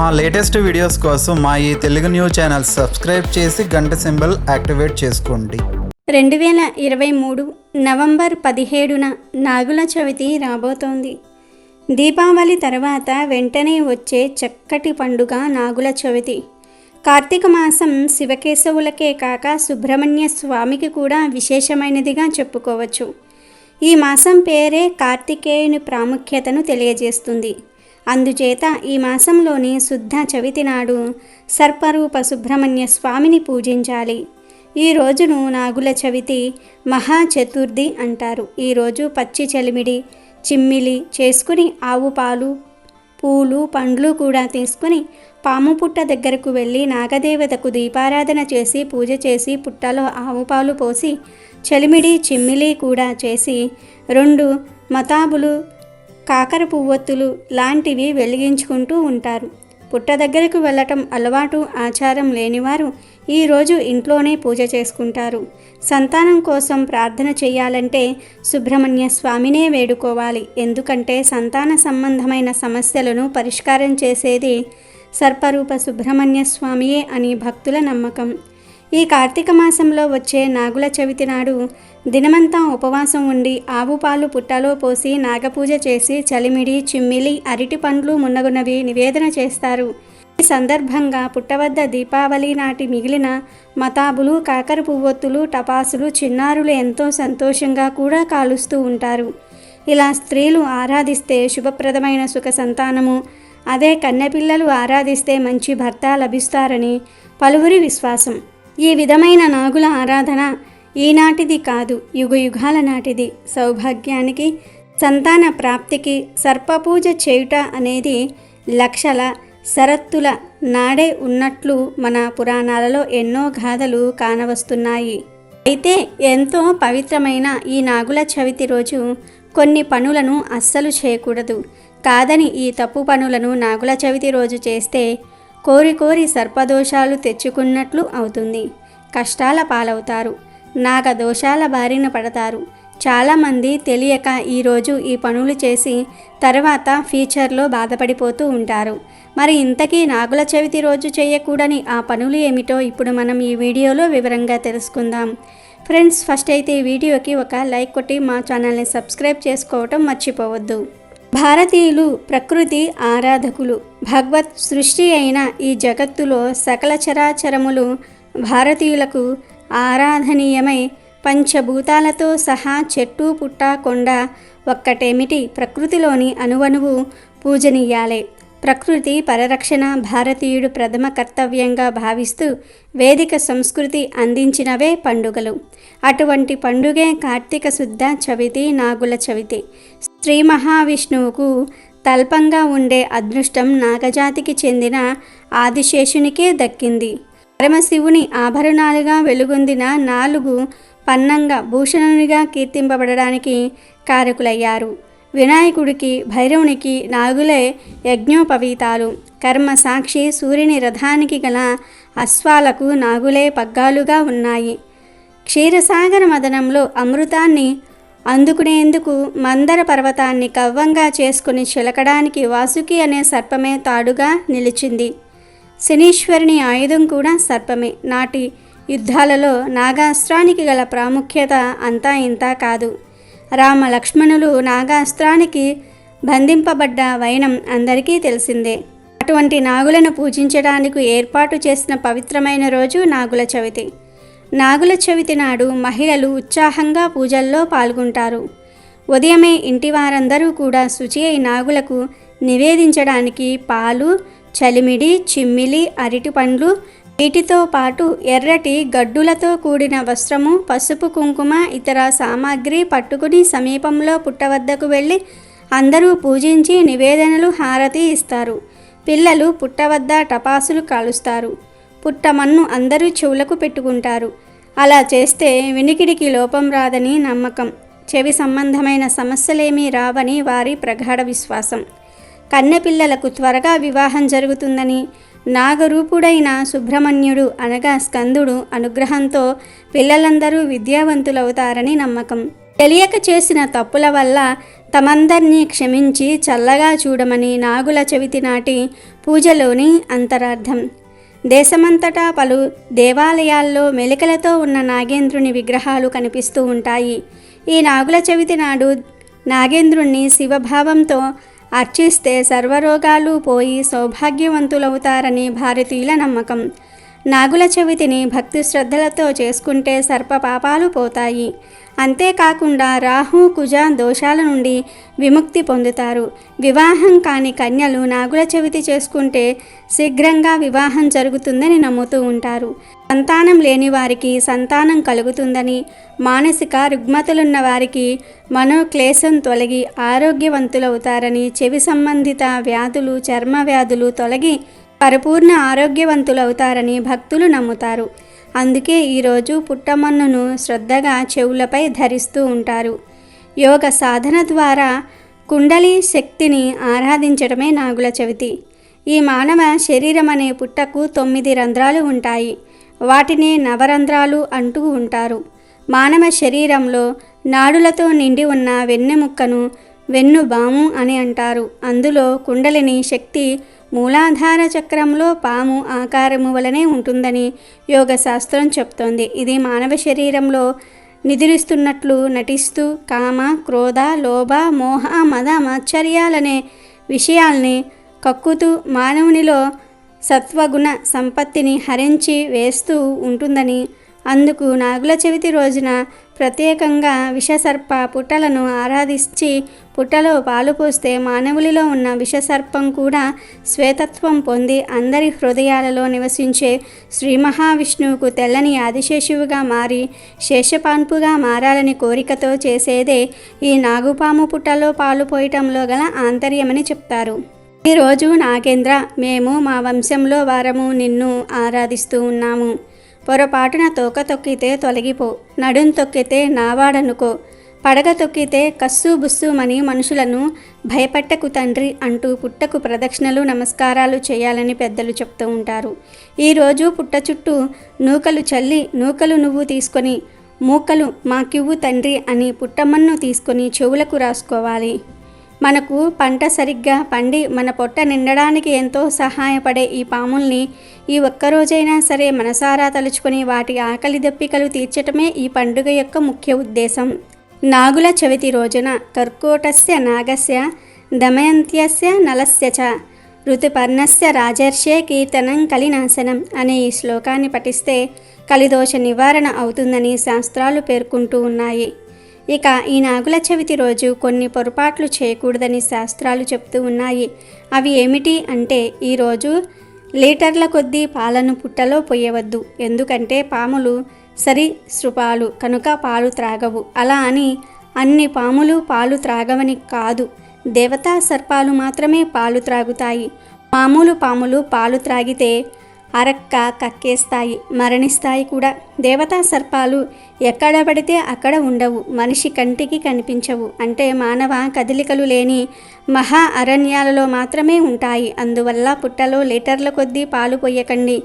మా latest videos కోసం మా ఈ తెలుగు న్యూస్ ఛానల్ సబ్స్క్రైబ్ చేసి గంట సింబల్ యాక్టివేట్ చేసుకోండి. 2023 నవంబర్ 17న నాగుల చవితి రాబోతోంది. దీపావళి తర్వాత వెంటనే వచ్చే చక్కటి పండుగ నాగుల చవితి. కార్తీక మాసం శివకేశవులకే కాక సుబ్రహ్మణ్య స్వామికి కూడా విశేషమైనదిగా చెప్పుకోవచ్చు. ఈ మాసం పేరే కార్తికేయుని ప్రాముఖ్యతను తెలియజేస్తుంది. అందుచేత ఈ మాసంలోని శుద్ధ చవితి నాడు సర్పరూప సుబ్రహ్మణ్య స్వామిని పూజించాలి. ఈ రోజును నాగుల చవితి మహాచతుర్థి అంటారు. ఈరోజు పచ్చి చలిమిడి చిమ్మిలి చేసుకుని ఆవు పాలు పూలు పండ్లు కూడా తీసుకుని పాము పుట్ట దగ్గరకు వెళ్ళి నాగదేవతకు దీపారాధన చేసి పూజ చేసి పుట్టలో ఆవు పాలు పోసి చలిమిడి చిమ్మిలి కూడా చేసి 2 మతాబులు కాకర పువ్వొత్తులు లాంటివి వెలిగించుకుంటూ ఉంటారు. పుట్ట దగ్గరకు వెళ్ళటం అలవాటు ఆచారం లేనివారు ఈరోజు ఇంట్లోనే పూజ చేసుకుంటారు. సంతానం కోసం ప్రార్థన చేయాలంటే సుబ్రహ్మణ్య స్వామినే వేడుకోవాలి. ఎందుకంటే సంతాన సంబంధమైన సమస్యలను పరిష్కారం చేసేది సర్పరూప సుబ్రహ్మణ్య స్వామియే అని భక్తుల నమ్మకం. ఈ కార్తీక మాసంలో వచ్చే నాగుల చవితి నాడు దినమంతా ఉపవాసం ఉండి ఆవు పాలు పుట్టలో పోసి నాగపూజ చేసి చలిమిడి చిమ్మిలి అరటి పండ్లు మున్నగునవి నివేదన చేస్తారు. ఈ సందర్భంగా పుట్టవద్ద దీపావళి నాటి మిగిలిన మతాబులు కాకర పువ్వొత్తులు టపాసులు చిన్నారులు ఎంతో సంతోషంగా కూడా కాలుస్తూ ఉంటారు. ఇలా స్త్రీలు ఆరాధిస్తే శుభప్రదమైన సుఖ సంతానము, అదే కన్నెపిల్లలు ఆరాధిస్తే మంచి భర్త లభిస్తారని పలువురి విశ్వాసం. ఈ విధమైన నాగుల ఆరాధన ఈనాటిది కాదు, యుగయుగాల నాటిది. సౌభాగ్యానికి సంతాన ప్రాప్తికి సర్పపూజ చేయుట అనేది లక్షల శరత్తుల నాడే ఉన్నట్లు మన పురాణాలలో ఎన్నో గాథలు కానవస్తున్నాయి. అయితే ఎంతో పవిత్రమైన ఈ నాగుల చవితి రోజు కొన్ని పనులను అస్సలు చేయకూడదు. కాదని ఈ తప్పు పనులను నాగుల చవితి రోజు చేస్తే కోరి కోరి సర్పదోషాలు తెచ్చుకున్నట్లు అవుతుంది. కష్టాల పాలవుతారు. నాగదోషాల బారిన పడతారు. చాలామంది తెలియక ఈరోజు ఈ పనులు చేసి తర్వాత ఫ్యూచర్లో బాధపడిపోతూ ఉంటారు. మరి ఇంతకీ నాగుల చవితి రోజు చేయకూడని ఆ పనులు ఏమిటో ఇప్పుడు మనం ఈ వీడియోలో వివరంగా తెలుసుకుందాం. ఫ్రెండ్స్, ఫస్ట్ అయితే ఈ వీడియోకి ఒక లైక్ కొట్టి మా ఛానల్ని సబ్స్క్రైబ్ చేసుకోవటం మర్చిపోవద్దు. భారతీయులు ప్రకృతి ఆరాధకులు. భగవత్ సృష్టి అయిన ఈ జగత్తులో సకల చరాచరములు భారతీయులకు ఆరాధనీయమై పంచభూతాలతో సహా చెట్టు పుట్ట కొండ ఒక్కటేమిటి ప్రకృతిలోని అణువణువు పూజనీయాలే. ప్రకృతి పరిరక్షణ భారతీయుడు ప్రథమ కర్తవ్యంగా భావిస్తూ వేదిక సంస్కృతి అందించినవే పండుగలు. అటువంటి పండుగే కార్తీక శుద్ధ చవితి నాగుల చవితి. శ్రీ మహావిష్ణువుకు తల్పంగా ఉండే అదృష్టం నాగజాతికి చెందిన ఆదిశేషునికే దక్కింది. పరమశివుని ఆభరణాలుగా వెలుగొందిన 4 పన్నంగ భూషణునిగా కీర్తింపబడడానికి కారకులయ్యారు. వినాయకుడికి భైరవునికి నాగులే యజ్ఞోపవీతాలు. కర్మ సాక్షి సూర్యుని రథానికి గల అశ్వాలకు నాగులే పగ్గాలుగా ఉన్నాయి. క్షీరసాగర మదనంలో అమృతాన్ని అందుకునేందుకు మందర పర్వతాన్ని కవ్వంగా చేసుకుని చిలకడానికి వాసుకి అనే సర్పమే తాడుగా నిలిచింది. శనీశ్వరుని ఆయుధం కూడా సర్పమే. నాటి యుద్ధాలలో నాగాస్త్రానికి గల ప్రాముఖ్యత అంతా ఇంతా కాదు. రామ లక్ష్మణులు నాగాస్త్రానికి బంధింపబడ్డ వైనం అందరికీ తెలిసిందే. అటువంటి నాగులను పూజించడానికి ఏర్పాటు చేసిన పవిత్రమైన రోజు నాగుల చవితి. నాగుల చవితి నాడు మహిళలు ఉత్సాహంగా పూజల్లో పాల్గొంటారు. ఉదయమే ఇంటి వారందరూ కూడా శుచి అయి నాగులకు నివేదించడానికి పాలు, చలిమిడి చిమ్మిలి అరటి పండ్లు, వీటితో పాటు ఎర్రటి గడ్డులతో కూడిన వస్త్రము, పసుపు కుంకుమ ఇతర సామాగ్రి పట్టుకుని సమీపంలో పుట్ట వద్దకు వెళ్ళి అందరూ పూజించి నివేదనలు హారతి ఇస్తారు. పిల్లలు పుట్ట వద్ద టపాసులు కాలుస్తారు. పుట్టమన్ను అందరూ చెవులకు పెట్టుకుంటారు. అలా చేస్తే వినికిడికి లోపం రాదని నమ్మకం. చెవి సంబంధమైన సమస్యలేమీ రావని వారి ప్రగాఢ విశ్వాసం. కన్నెపిల్లలకు త్వరగా వివాహం జరుగుతుందని, నాగరూపుడైన సుబ్రహ్మణ్యుడు అనగా స్కందుడు అనుగ్రహంతో పిల్లలందరూ విద్యావంతులవుతారని నమ్మకం. తెలియక చేసిన తప్పుల వల్ల తమందరినీ క్షమించి చల్లగా చూడమని నాగుల చవితి నాటి పూజలోని అంతరార్థం. దేశమంతటా పలు దేవాలయాల్లో మెలికలతో ఉన్న నాగేంద్రుని విగ్రహాలు కనిపిస్తూ ఉంటాయి. ఈ నాగుల చవితి నాడు నాగేంద్రుణ్ణి శివభావంతో అర్చిస్తే సర్వరోగాలు పోయి సౌభాగ్యవంతులవుతారని భారతీయుల నమ్మకం. నాగుల చవితిని భక్తి శ్రద్ధలతో చేసుకుంటే సర్ప పాపాలు పోతాయి. అంతేకాకుండా రాహు కుజ దోషాల నుండి విముక్తి పొందుతారు. వివాహం కాని కన్యలు నాగుల చవితి చేసుకుంటే శీఘ్రంగా వివాహం జరుగుతుందని నమ్ముతూ ఉంటారు. సంతానం లేని వారికి సంతానం కలుగుతుందని, మానసిక రుగ్మతలున్న వారికి మనోక్లేశం తొలగి ఆరోగ్యవంతులవుతారని, చెవి సంబంధిత వ్యాధులు చర్మ వ్యాధులు తొలగి పరిపూర్ణ ఆరోగ్యవంతులవుతారని భక్తులు నమ్ముతారు. అందుకే ఈరోజు పుట్టమన్నును శ్రద్ధగా చెవులపై ధరిస్తూ ఉంటారు. యోగ సాధన ద్వారా కుండలి శక్తిని ఆరాధించడమే నాగుల చవితి. ఈ మానవ శరీరం అనే పుట్టకు 9 రంధ్రాలు ఉంటాయి. వాటిని నవరంధ్రాలు అంటూ ఉంటారు. మానవ శరీరంలో నాడులతో నిండి ఉన్న వెన్నెముక్కను వెన్నుబాము అని అంటారు. అందులో కుండలిని శక్తి మూలాధార చక్రంలో పాము ఆకారము వలనే ఉంటుందని యోగ శాస్త్రం చెప్తోంది. ఇది మానవ శరీరంలో నిద్రిస్తున్నట్లు నటిస్తూ కామ, క్రోధ, లోభ, మోహ, మద, మాత్సర్యాలనే విషయాల్ని కక్కుతూ మానవునిలో సత్వగుణ సంపత్తిని హరించి వేస్తూ ఉంటుందని, అందుకు నాగుల చవితి రోజున ప్రత్యేకంగా విషసర్ప పుట్టలను ఆరాధించి పుట్టలో పాలు పోస్తే మానవులిలో ఉన్న విషసర్పం కూడా శ్వేతత్వం పొంది అందరి హృదయాలలో నివసించే శ్రీ మహావిష్ణువుకు తెల్లని ఆదిశేషువుగా మారి శేషపాన్పుగా మారాలని కోరికతో చేసేదే ఈ నాగుపాము పుట్టలో పాలు పోయటంలో గల ఆంతర్యమని చెప్తారు. ఈరోజు నాగేంద్ర, మేము మా వంశంలో వారము నిన్ను ఆరాధిస్తూ ఉన్నాము. పొరపాటున తోక తొక్కితే తొలగిపో, నడుం తొక్కితే నావాడనుకో, పడగ తొక్కితే కస్సు బుస్సుమని మనుషులను భయపెట్టకు తండ్రి అంటూ పుట్టకు ప్రదక్షిణలు నమస్కారాలు చేయాలని పెద్దలు చెప్తూ ఉంటారు. ఈరోజు పుట్ట చుట్టూ నూకలు చల్లి, నూకలు నువ్వు తీసుకొని మూకలు మాకివ్వు తండ్రి అని పుట్టమ్మను తీసుకొని చెవులకు రాసుకోవాలి. మనకు పంట సరిగ్గా పండి మన పొట్ట నిండడానికి ఎంతో సహాయపడే ఈ పాముల్ని ఈ ఒక్కరోజైనా సరే మనసారా తలుచుకొని వాటి ఆకలి దప్పికలు తీర్చటమే ఈ పండుగ యొక్క ముఖ్య ఉద్దేశం. నాగుల చవితి రోజున కర్కోటస్య నాగస్య దమయంత్యస్య నలస్య చ ఋతుపర్ణస్య రాజర్షే కీర్తనం కలినాశనం అనే ఈ శ్లోకాన్ని పఠిస్తే కలిదోష నివారణ అవుతుందని శాస్త్రాలు పేర్కొంటూ ఉన్నాయి. ఇక ఈ నాగుల చవితి రోజు కొన్ని పొరపాట్లు చేయకూడదని శాస్త్రాలు చెప్తూ ఉన్నాయి. అవి ఏమిటి అంటే, ఈరోజు లీటర్ల కొద్దీ పాలను పుట్టలో పొయ్యవద్దు. ఎందుకంటే పాములు సరీసృపాలు కనుక పాలు త్రాగవు. అలా అని అన్ని పాములు పాలు త్రాగవని కాదు. దేవతా సర్పాలు మాత్రమే పాలు త్రాగుతాయి. మామూలు పాములు పాలు త్రాగితే అరక్క కక్కేస్తాయి, మరణిస్తాయి కూడా. దేవతా సర్పాలు ఎక్కడ పడితే అక్కడ ఉండవు, మనిషి కంటికి కనిపించవు. అంటే మానవ కదలికలు లేని మహా అరణ్యాలలో మాత్రమే ఉంటాయి. అందువల్ల పుట్టలో లీటర్ల కొద్దీ పాలు పొయ్యకండి.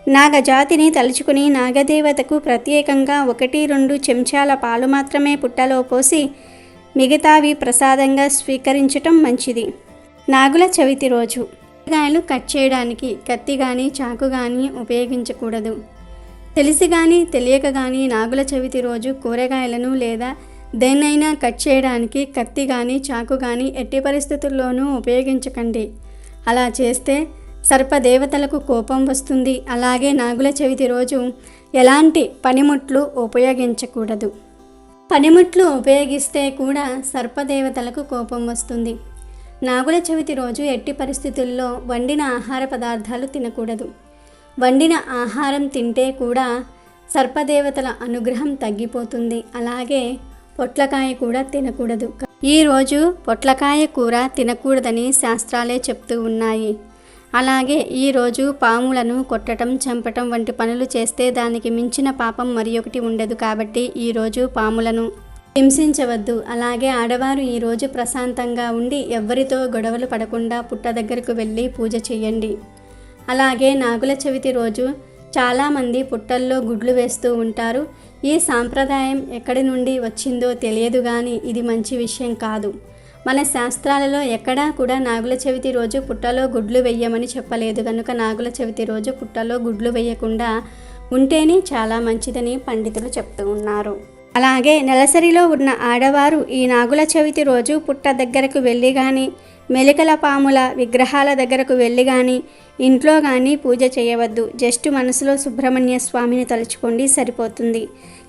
నాగజాతిని తలుచుకుని నాగదేవతకు ప్రత్యేకంగా 1-2 చెంచాల పాలు మాత్రమే పుట్టలో పోసి మిగతావి ప్రసాదంగా స్వీకరించటం మంచిది. నాగుల చవితి రోజు కూరగాయలు కట్ చేయడానికి కత్తి కానీ చాకు కానీ ఉపయోగించకూడదు. తెలిసి కానీ తెలియక కానీ నాగుల చవితి రోజు కూరగాయలను లేదా దేన్నైనా కట్ చేయడానికి కత్తి కానీ చాకు కానీ ఎట్టి పరిస్థితుల్లోనూ ఉపయోగించకండి. అలా చేస్తే సర్పదేవతలకు కోపం వస్తుంది. అలాగే నాగుల చవితి రోజు ఎలాంటి పనిముట్లు ఉపయోగించకూడదు. పనిముట్లు ఉపయోగిస్తే కూడా సర్పదేవతలకు కోపం వస్తుంది. నాగుల చవితి రోజు ఎట్టి పరిస్థితుల్లో వండిన ఆహార పదార్థాలు తినకూడదు. వండిన ఆహారం తింటే కూడా సర్పదేవతల అనుగ్రహం తగ్గిపోతుంది. అలాగే పొట్లకాయ కూడా తినకూడదు. ఈరోజు పొట్లకాయ కూర తినకూడదని శాస్త్రాలే చెప్తూ ఉన్నాయి. అలాగే ఈరోజు పాములను కొట్టడం, చంపటం వంటి పనులు చేస్తే దానికి మించిన పాపం మరి ఒకటి ఉండదు. కాబట్టి ఈరోజు పాములను హింసించవద్దు. అలాగే ఆడవారు ఈరోజు ప్రశాంతంగా ఉండి ఎవ్వరితో గొడవలు పడకుండా పుట్ట దగ్గరకు వెళ్ళి పూజ చేయండి. అలాగే నాగుల చవితి రోజు చాలామంది పుట్టల్లో గుడ్లు వేస్తూ ఉంటారు. ఈ సాంప్రదాయం ఎక్కడి నుండి వచ్చిందో తెలియదు కానీ ఇది మంచి విషయం కాదు. మన శాస్త్రాలలో ఎక్కడా కూడా నాగుల చవితి రోజు పుట్టలో గుడ్లు వెయ్యమని చెప్పలేదు కనుక నాగుల చవితి రోజు పుట్టలో గుడ్లు వేయకుండా ఉంటేనే చాలా మంచిదని పండితులు చెప్తూ ఉన్నారు. అలాగే నెలసరిలో ఉన్న ఆడవారు ఈ నాగుల చవితి రోజు పుట్ట దగ్గరకు వెళ్ళి కానీ మెలికల పాముల విగ్రహాల దగ్గరకు వెళ్ళి కానీ ఇంట్లో కానీ పూజ చేయవద్దు. జస్ట్ మనసులో సుబ్రహ్మణ్య స్వామిని తలుచుకోండి సరిపోతుంది.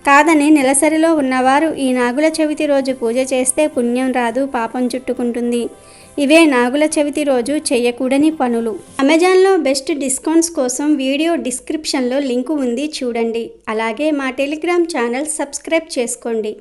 కాదని నెలసరిలో ఉన్నవారు ఈ నాగుల చవితి రోజు పూజ చేస్తే పుణ్యం రాదు, పాపం చుట్టుకుంటుంది. ఇవే నాగుల చవితి రోజు చేయకూడని పనులు. అమెజాన్లో బెస్ట్ డిస్కౌంట్స్ కోసం వీడియో డిస్క్రిప్షన్లో లింకు ఉంది చూడండి. అలాగే మా టెలిగ్రామ్ ఛానల్ సబ్స్క్రైబ్ చేసుకోండి.